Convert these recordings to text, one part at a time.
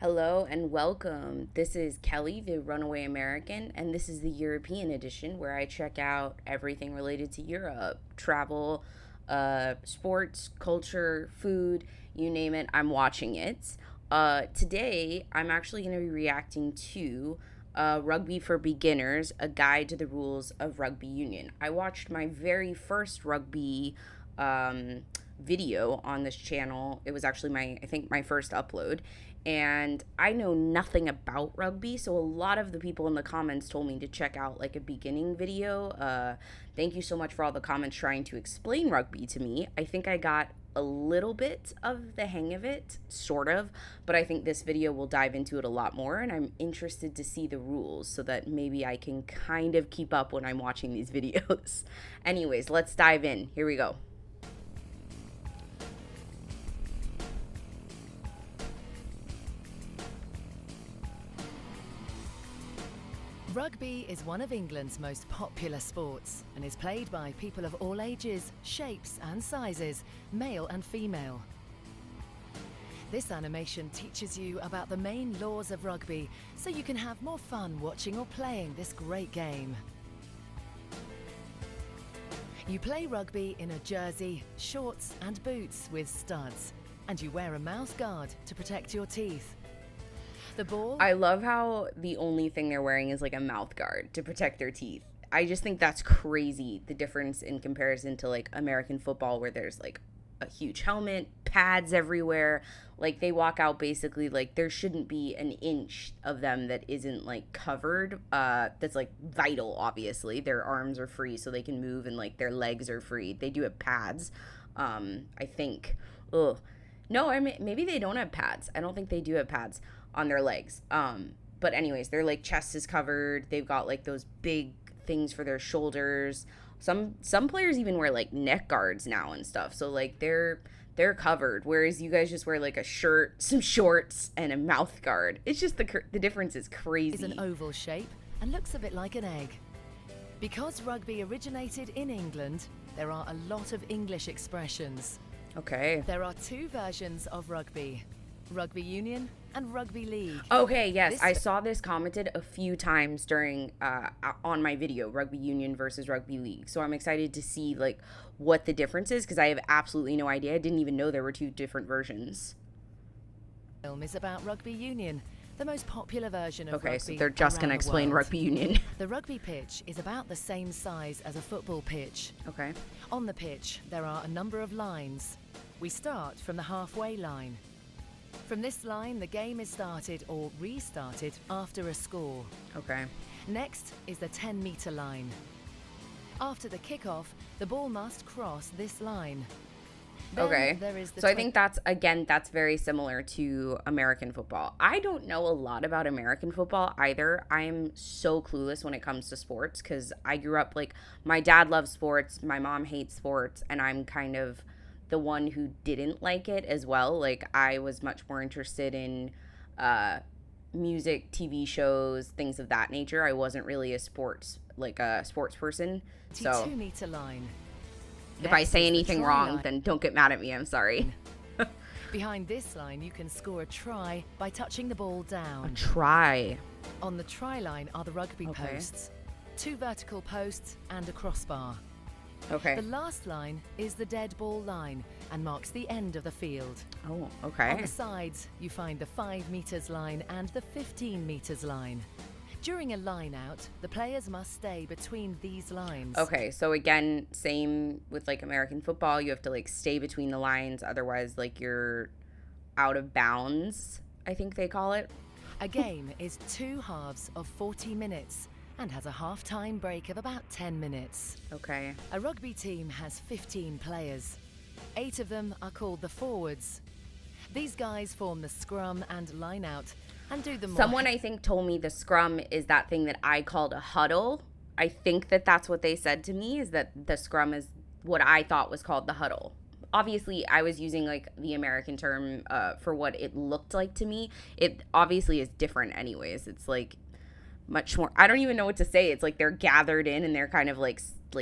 Hello and welcome. This is Kelly, the Runaway American, and this is the European edition where I check out everything related to Europe, travel, sports, culture, food, you name it, I'm watching it. Today, I'm actually going to be reacting to Rugby for Beginners, a guide to the rules of rugby union. I watched my very first rugby video on this channel. It was actually my first upload, and I know nothing about rugby, so a lot of the people in the comments told me to check out like a beginning video. Thank you so much for all the comments trying to explain rugby to me. I think I got a little bit of the hang of it, sort of, but I think this video will dive into it a lot more, and I'm interested to see the rules so that maybe I can kind of keep up when I'm watching these videos. Anyways, let's dive in. Here we go. Rugby is one of England's most popular sports and is played by people of all ages, shapes and sizes, male and female. This animation teaches you about the main laws of rugby so you can have more fun watching or playing this great game. You play rugby in a jersey, shorts and boots with studs, and you wear a mouth guard to protect your teeth. The ball. I love how the only thing they're wearing is like a mouth guard to protect their teeth. I just think that's crazy, the difference in comparison to like American football, where there's like a huge helmet, pads everywhere. Like they walk out basically like there shouldn't be an inch of them that isn't like covered. That's like vital, obviously. Their arms are free so they can move, and like their legs are free. They do have pads. I think. Ugh. No, I mean, maybe they don't have pads. I don't think they do have pads on their legs. But anyways, their like chest is covered. They've got like those big things for their shoulders. Some players even wear like neck guards now and stuff. So like they're covered, whereas you guys just wear like a shirt, some shorts, and a mouth guard. It's just the difference is crazy. Is an oval shape and looks a bit like an egg. Because rugby originated in England, there are a lot of English expressions. Okay. There are two versions of rugby: rugby union and rugby league. Okay, yes, I saw this commented a few times during on my video, rugby union versus rugby league. So I'm excited to see like what the difference is, because I have absolutely no idea. I didn't even know there were two different versions. The film is about rugby union, the most popular version of rugby. Okay, so they're just going to explain world. rugby union. The rugby pitch is about the same size as a football pitch. Okay. On the pitch, there are a number of lines. We start from the halfway line. From this line, the game is started or restarted after a score. Okay. Next is the 10-meter line. After the kickoff, the ball must cross this line. Then okay. There is the so I think that's very similar to American football. I don't know a lot about American football either. I am so clueless when it comes to sports, because I grew up like my dad loves sports, my mom hates sports, and I'm kind of the one who didn't like it as well. Like I was much more interested in music, TV shows, things of that nature. I wasn't really a sports person. So 2-meter line. If I say anything wrong, then don't get mad at me. I'm sorry. Behind this line, you can score a try by touching the ball down. A try. On the try line are the rugby posts, 2 vertical posts and a crossbar. Okay. The last line is the dead ball line and marks the end of the field. Oh, okay. On the sides, you find the 5 meters line and the 15 meters line. During a line out, the players must stay between these lines. Okay, so again, same with like American football. You have to like stay between the lines, otherwise like you're out of bounds, I think they call it. A game is 2 halves of 40 minutes and has a half-time break of about 10 minutes. Okay. A rugby team has 15 players. 8 of them are called the forwards. These guys form the scrum and lineout and do the more. Someone I think told me the scrum is that thing that I called a huddle. I think that's what they said to me, is that the scrum is what I thought was called the huddle. Obviously, I was using like the American term for what it looked like to me. It obviously is different anyways. It's like much more, I don't even know what to say. It's like they're gathered in and they're kind of like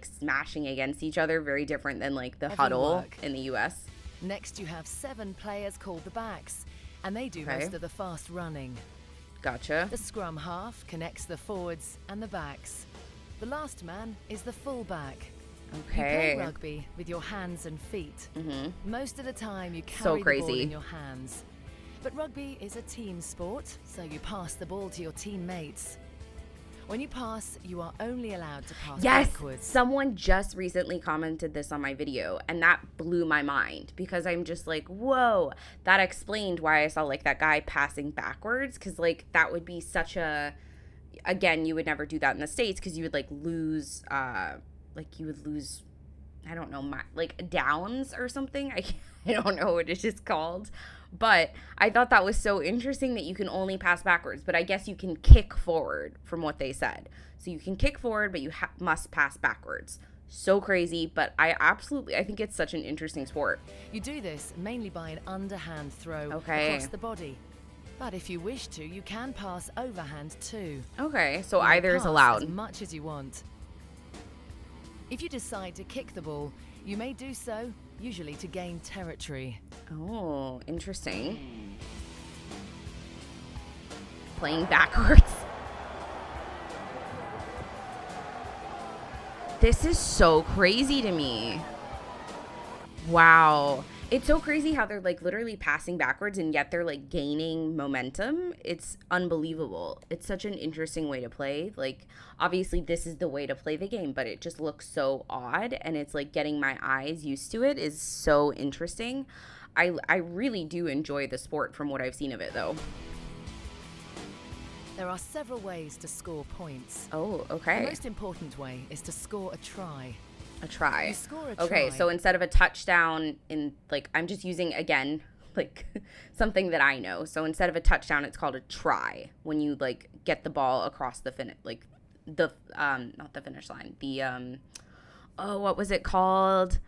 smashing against each other. Very different than like the huddle in the US. Next, you have 7 players called the backs, and they do Okay. most of the fast running. Gotcha. The scrum half connects the forwards and the backs. The last man is the fullback. You play Okay. rugby with your hands and feet. Most of the time you So carry the ball crazy. in your hands. But rugby is a team sport, so you pass the ball to your teammates. When you pass, you are only allowed to pass Yes, backwards. someone just recently commented this on my video, and that blew my mind because I'm just like, whoa, that explained why I saw like that guy passing backwards, because like that would be such a, again, you would never do that in the States because you would like lose, I don't know, like downs or something. I don't know what it is called. But I thought that was so interesting that you can only pass backwards. But I guess you can kick forward from what they said. So you can kick forward, but you must pass backwards. So crazy. But I think it's such an interesting sport. You do this mainly by an underhand throw Okay. across the body. But if you wish to, you can pass overhand too. Okay, so You may either is pass allowed. as much as you want. If you decide to kick the ball, you may do so, usually to gain territory. Oh, interesting. Playing backwards. This is so crazy to me. Wow. It's so crazy how they're like literally passing backwards and yet they're like gaining momentum. It's unbelievable. It's such an interesting way to play. Like, obviously this is the way to play the game, but it just looks so odd, and it's like getting my eyes used to it is so interesting. I really do enjoy the sport from what I've seen of it though. There are several ways to score points. Oh, The okay. most important way is to score a try. A try. You score a Okay, try. so instead of a touchdown in like, I'm just using again like something that I know. So instead of a touchdown, it's called a try when you like get the ball across the not the finish line. The what was it called?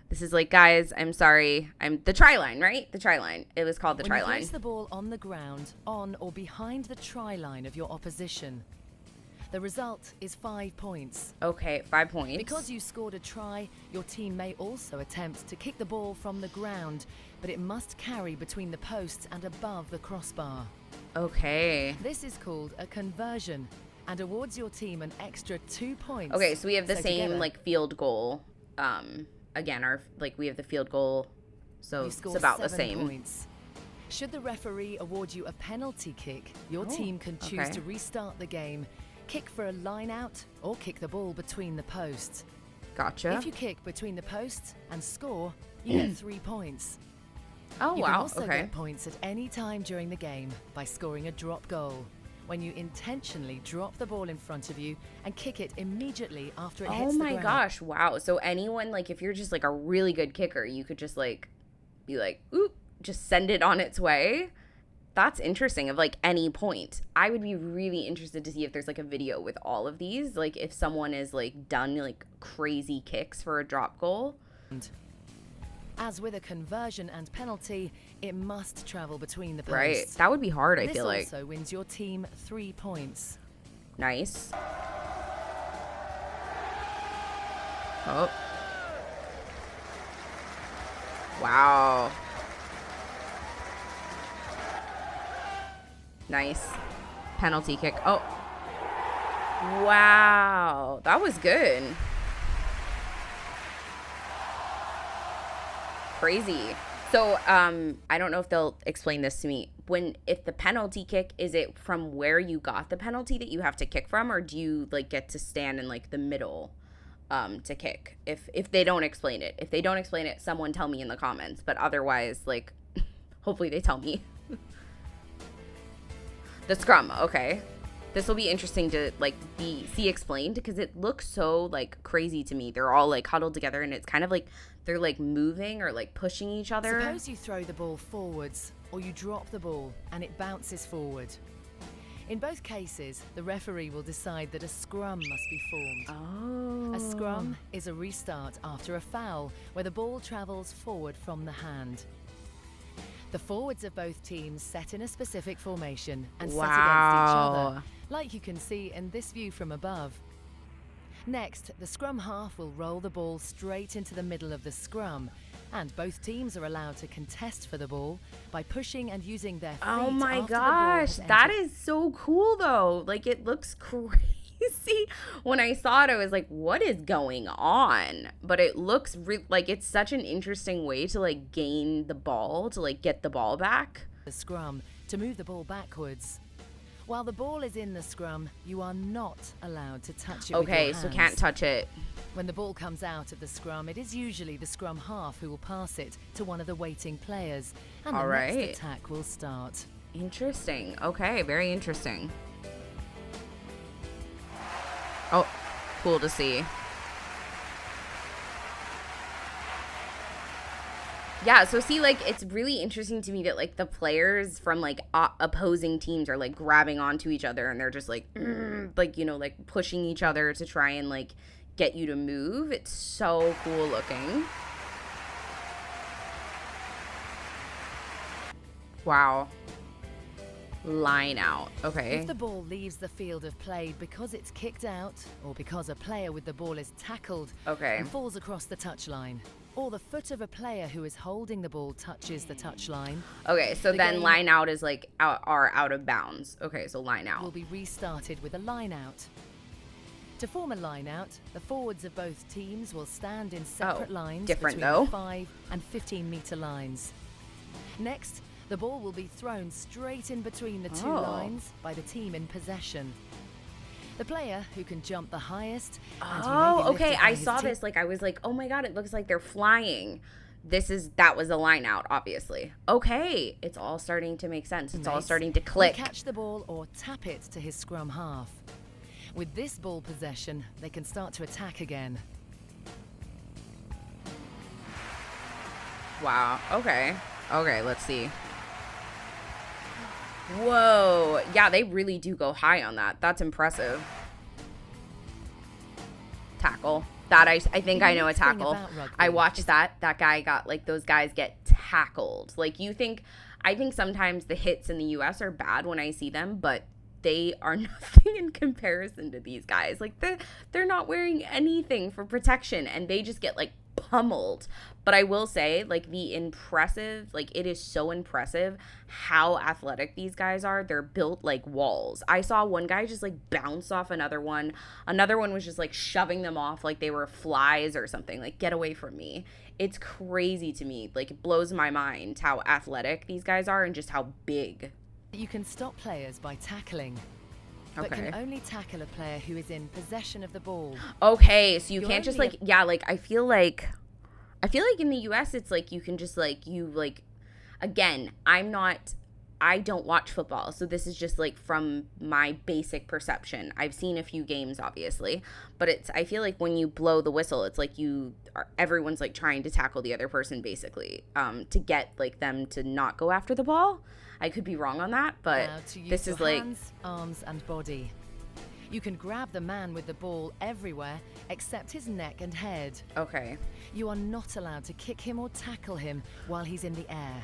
This is like, guys, I'm sorry. The try line, right? The try line. It was called the When try you line. place the ball on the ground, on or behind the try line of your opposition, the result is 5 points. Okay, 5 points. Because you scored a try, your team may also attempt to kick the ball from the ground, but it must carry between the posts and above the crossbar. Okay. This is called a conversion and awards your team an extra 2 points. Okay, so we have the same together, like field goal. Again, we have the field goal, so you it's score about the 7 same. points. Should the referee award you a penalty kick, your team can choose okay. to restart the game, kick for a line out, or kick the ball between the posts. Gotcha. If you kick between the posts and score, you get 3 points. Oh, You can wow. also Okay. get points at any time during the game by scoring a drop goal, when you intentionally drop the ball in front of you and kick it immediately after it Oh hits the my ground. gosh. Wow. So anyone, like, if you're just like a really good kicker, you could just like be like, oop, just send it on its way. That's interesting, of like any point. I would be really interested to see if there's like a video with all of these. Like if someone is like done like crazy kicks for a drop goal. As with a conversion and penalty, it must travel between the posts. Right. That would be hard, I This feel like. also wins your team 3 points. Nice. Oh. Wow. Nice. Penalty kick. Oh. Wow. That was good. Crazy. So, I don't know if they'll explain this to me. If the penalty kick, is it from where you got the penalty that you have to kick from, or do you like get to stand in like the middle to kick? If they don't explain it. If they don't explain it, someone tell me in the comments. But otherwise, like, hopefully they tell me. The scrum, okay. This will be interesting to like see explained, because it looks so like crazy to me. They're all like huddled together, and it's kind of like they're like moving or like pushing each other. Suppose you throw the ball forwards, or you drop the ball and it bounces forward. In both cases, the referee will decide that a scrum must be formed. Oh. A scrum is a restart after a foul where the ball travels forward from the hand. The forwards of both teams set in a specific formation and set against each other, like you can see in this view from above. Next, the scrum half will roll the ball straight into the middle of the scrum, And both teams are allowed to contest for the ball by pushing and using their feet. Oh my after the ball gosh, has that entered. is so cool though. Like it looks crazy. When I saw it, I was like, what is going on? But it looks like it's such an interesting way to like gain the ball, to like get the ball back. The scrum to move the ball backwards. While the ball is in the scrum, you are not allowed to touch it with your Okay, hands. so can't touch it. When the ball comes out of the scrum, it is usually the scrum half who will pass it to one of the waiting players, and All the right. next attack will start. Interesting. Okay, very interesting. Oh, cool to see. Yeah, so see, like, it's really interesting to me that, like, the players from, like, opposing teams are, like, grabbing onto each other, and they're just, like, like, you know, like, pushing each other to try and, like, get you to move. It's so cool looking. Wow. Line out. Okay. If the ball leaves the field of play because it's kicked out, or because a player with the ball is tackled Okay. and falls across the touchline, or the foot of a player who is holding the ball touches the touchline, Okay, so The then game- line out is, like, out of bounds. Okay, so line will out. be restarted with a line-out. To form a line-out, the forwards of both teams will stand in separate lines different between though. the 5 and 15-meter lines. Next, the ball will be thrown straight in between the two Oh. lines by the team in possession. The player who can jump the highest and who may Oh, be okay. lifted by I his saw team- this. Like, I was like, oh my God, it looks like they're flying. That was a line out, obviously. Okay. It's all starting to make sense. It's all Mates starting to will click. catch the ball or tap it to his scrum half. With this ball possession, they can start to attack again. Wow. Okay. Okay, let's see. Whoa. Yeah, they really do go high on that. That's impressive. Tackle. That I think The I know a unique thing tackle. about rugby I watched is- that. That guy got, like, those guys get tackled. Like, I think sometimes the hits in the US are bad when I see them, but they are nothing in comparison to these guys. Like, they're not wearing anything for protection, and they just get, like, pummeled. But I will say, like, it is so impressive how athletic these guys are. They're built like walls. I saw one guy just, like, bounce off another one. Another one was just, like, shoving them off like they were flies or something. Like, get away from me. It's crazy to me. Like, it blows my mind how athletic these guys are and just how big. You can stop players by tackling, but Okay. can only tackle a player who is in possession of the ball. Okay, so you You're can't just, only like, yeah, like, I feel like in the US it's like you can just, like, again, I don't watch football, so this is just, like, from my basic perception. I've seen a few games, obviously, but I feel like when you blow the whistle, it's like everyone's, like, trying to tackle the other person, basically, to get, like, them to not go after the ball. I could be wrong on that, but Allowed to use this your is, like, hands, arms, and body. You can grab the man with the ball everywhere except his neck and head. okay. You are not allowed to kick him or tackle him while he's in the air.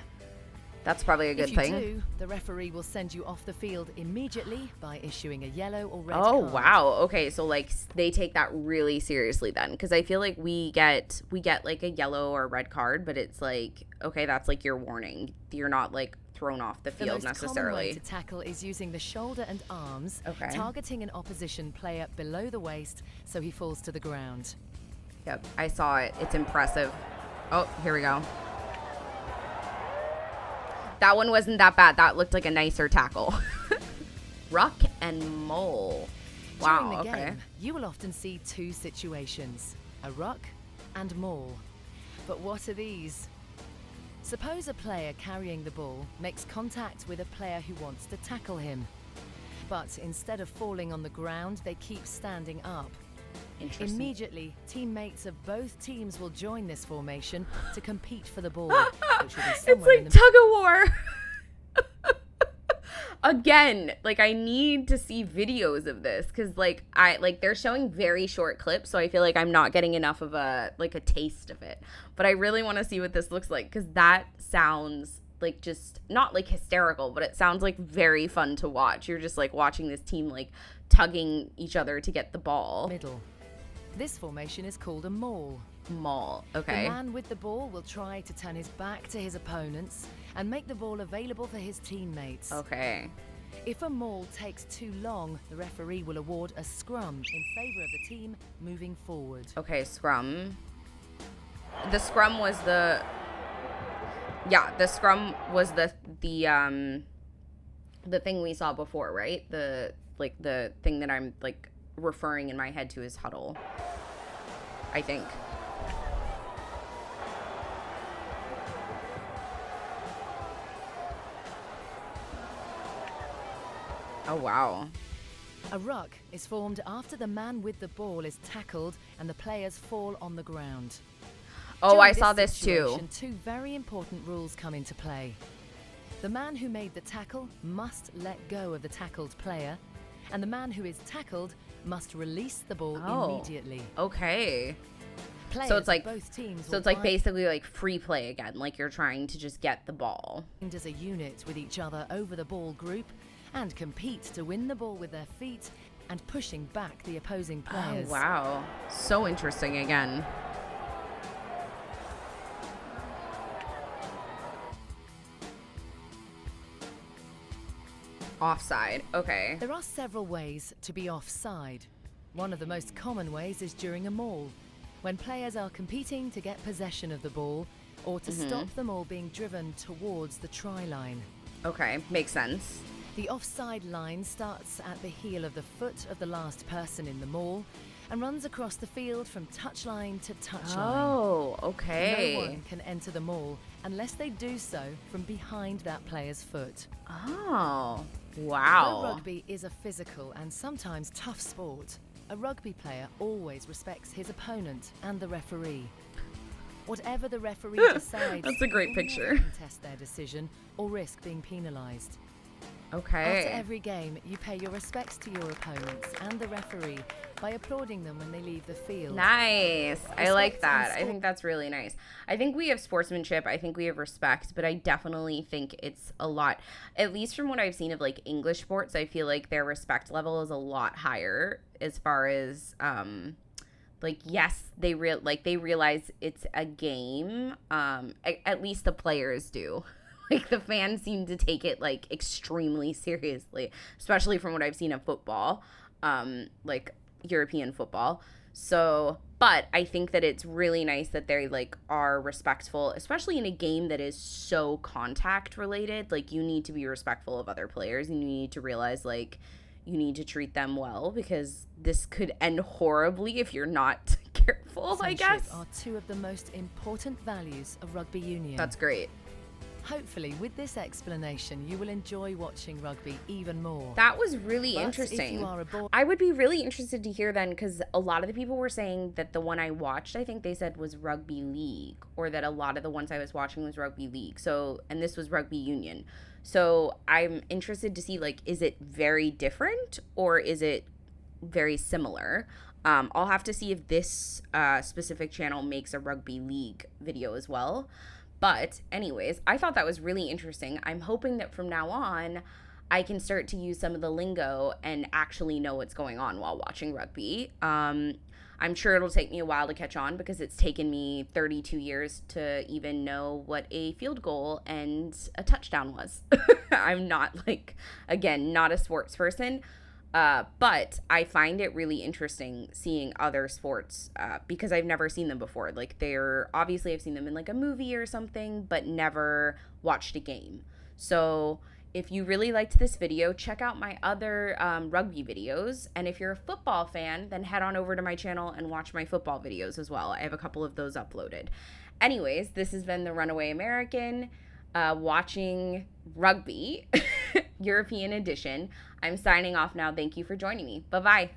That's probably a good If you thing. do, the referee will send you off the field immediately by issuing a yellow or red Oh, card. wow. Okay, so, like, they take that really seriously then, because I feel like we get like a yellow or red card, but it's like, okay, that's like your warning. You're not, like, thrown off the The field most common way necessarily. to tackle is using the shoulder and arms, Okay. targeting an opposition player below the waist so he falls to the ground. Yep, I saw it. It's impressive. Oh, here we go. That one wasn't that bad. That looked like a nicer tackle. Ruck and mole. Wow, During the okay. game, you will often see two situations, a ruck and maul. But what are these? Suppose a player carrying the ball makes contact with a player who wants to tackle him. But instead of falling on the ground, they keep standing up. Interesting. Immediately, teammates of both teams will join this formation to compete for the ball, which will be It's somewhere in like the tug of war. Again, like, I need to see videos of this because, like, they're showing very short clips, so I feel like I'm not getting enough of a taste of it. But I really want to see what this looks like because that sounds like just not like hysterical, but it sounds like very fun to watch. You're just, like, watching this team, like, tugging each other to get the ball. middle. This formation is called a maul. Maul. The Okay. man with the ball will try to turn his back to his opponents and make the ball available for his teammates. Okay. If a maul takes too long, the referee will award a scrum in favour of the team moving forward. Okay, scrum. The scrum was the... Yeah, the scrum was the thing we saw before, right? The thing that I'm, like, referring in my head to as huddle, I think. Oh, wow. A ruck is formed after the man with the ball is tackled and the players fall on the ground. Oh, During I saw this too. situation, two very important rules come into play. The man who made the tackle must let go of the tackled player, and the man who is tackled must release the ball immediately. Okay. Players So it's like of both teams So it's like basically like free play again, like you're trying to just get the ball. bind as a unit with each other over the ball group and compete to win the ball with their feet and pushing back the opposing players. Oh, wow. So interesting again. Offside. Okay. There are several ways to be offside. One of the most common ways is during a maul, when players are competing to get possession of the ball or to stop them all being driven towards the try line. Okay. Makes sense. The offside line starts at the heel of the foot of the last person in the maul and runs across the field from touchline to touchline. Oh, No okay. one can enter the maul unless they do so from behind that player's foot. Oh, Though wow. rugby is a physical and sometimes tough sport, a rugby player always respects his opponent and the referee. Whatever the referee decides, That's a great he will picture. never contest their decision or risk being penalised. Okay. After every game, you pay your respects to your opponents and the referee by applauding them when they leave the field. Nice. I like Respect that. and I sport- think that's really nice. I think we have sportsmanship. I think we have respect, but I definitely think it's a lot, at least from what I've seen of like English sports, I feel like their respect level is a lot higher as far as, like, yes, they realize it's a game. At least the players do. Like, the fans seem to take it, like, extremely seriously, especially from what I've seen of football, like, European football. So, but I think that it's really nice that they, like, are respectful, especially in a game that is so contact related. Like, you need to be respectful of other players, and you need to realize, like, you need to treat them well because this could end horribly if you're not careful, I guess. Sportsmanship are two of the most important values of rugby union. That's great. Hopefully, with this explanation, you will enjoy watching rugby even more. That was really But interesting. if you are a boy- I would be really interested to hear then, because a lot of the people were saying that the one I watched, I think they said was rugby league, or that a lot of the ones I was watching was rugby league. So, and this was rugby union. So I'm interested to see, like, is it very different or is it very similar? I'll have to see if this specific channel makes a rugby league video as well. But anyways, I thought that was really interesting. I'm hoping that from now on, I can start to use some of the lingo and actually know what's going on while watching rugby. I'm sure it'll take me a while to catch on because it's taken me 32 years to even know what a field goal and a touchdown was. I'm not, like, again, not a sports person. But I find it really interesting seeing other sports because I've never seen them before. Like, obviously I've seen them in like a movie or something, but never watched a game. So if you really liked this video, check out my other rugby videos. And if you're a football fan, then head on over to my channel and watch my football videos as well. I have a couple of those uploaded. Anyways, this has been the Runaway American watching rugby, European edition. I'm signing off now. Thank you for joining me. Bye-bye.